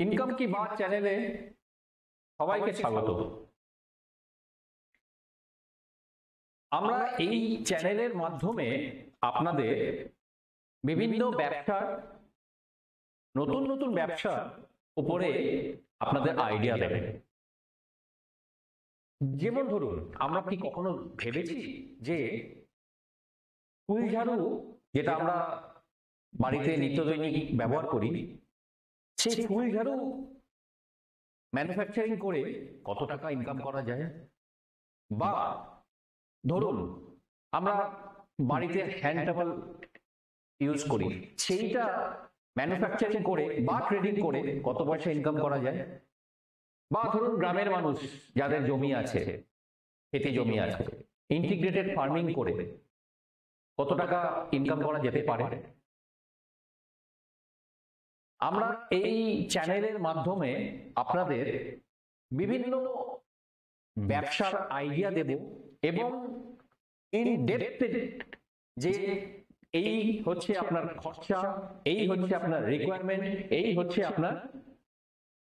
Income কি বাত চ্যানেলে সবাইকে স্বাগত। আমরা এই চ্যানেলের মাধ্যমে আপনাদের বিভিন্ন ব্যবসার নতুন নতুন ব্যবসার উপরে আপনাদের আইডিয়া দেবেন। যেমন ধরুন, আমরা কি কখনো ভেবেছি যে ফুল ঝাড়ু, যেটা আমরা বাড়িতে নিত্যদৈনিক ব্যবহার করি, সেই ফুল ঝাড়ু ম্যানুফ্যাকচারিং করে কত টাকা ইনকাম করা যায়? বা ধরুন, আমরা বাড়িতে হ্যান্ড টাওয়েল ইউজ করি, সেইটা ম্যানুফ্যাকচারিং করে বা ট্রেডিং করে কত পয়সা ইনকাম করা যায়? বা ধরুন, গ্রামের মানুষ যাদের জমি আছে, খেতে জমি আছে, ইন্টিগ্রেটেড ফার্মিং করে কত টাকা ইনকাম করা যেতে পারে? আমরা এই চ্যানেলের মাধ্যমে আপনাদের বিভিন্ন ব্যবসার আইডিয়া দেব এবং ইন ডেপথ যে এই হচ্ছে আপনার খরচা, এই হচ্ছে আপনার রিকোয়ারমেন্ট, এই হচ্ছে আপনার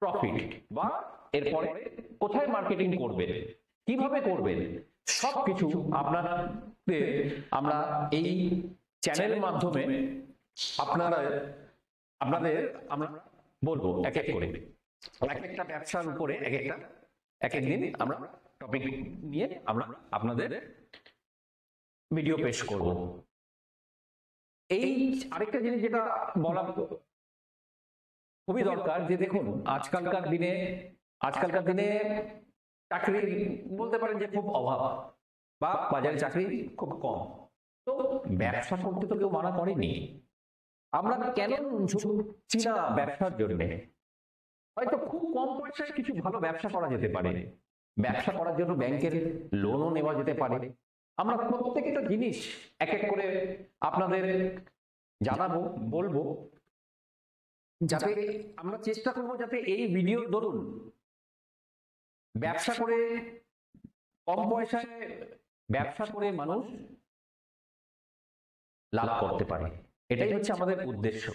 প্রফিট, বা এরপরে কোথায় মার্কেটিং করবেন, কিভাবে করবেন, সবকিছু আপনাদের আমরা এই চ্যানেলের মাধ্যমে আপনাদের আমরা বলবো এক এক করে। এক একটা ব্যবসার উপরে এক এক দিন আমরা টপিক নিয়ে আমরা আপনাদের ভিডিও পেশ করব। এই আরেকটা জিনিস যেটা বলা খুবই দরকার, যে দেখুন, আজকালকার দিনে চাকরি বলতে পারেন যে খুব অভাব, বা বাজারে চাকরি খুব কম। তো ব্যবসা করতে তো কেউ মানা করেনি। আমরা কেন ঝুঁকছি না ব্যবসার জন্য? হয়তো খুব কম পয়সায় কিছু ভালো ব্যবসা করা যেতে পারে, ব্যবসা করার জন্য ব্যাংকের লোনও নেওয়া যেতে পারে। আমরা প্রত্যেকটা জিনিস এক এক করে আপনাদের জানাবো, বলবো, যাতে আমরা চেষ্টা করবো যাতে এই ভিডিও ধরুন ব্যবসা করে কম পয়সায় ব্যবসা করে মানুষ লাভ করতে পারে। এটাই হচ্ছে আমাদের উদ্দেশ্য।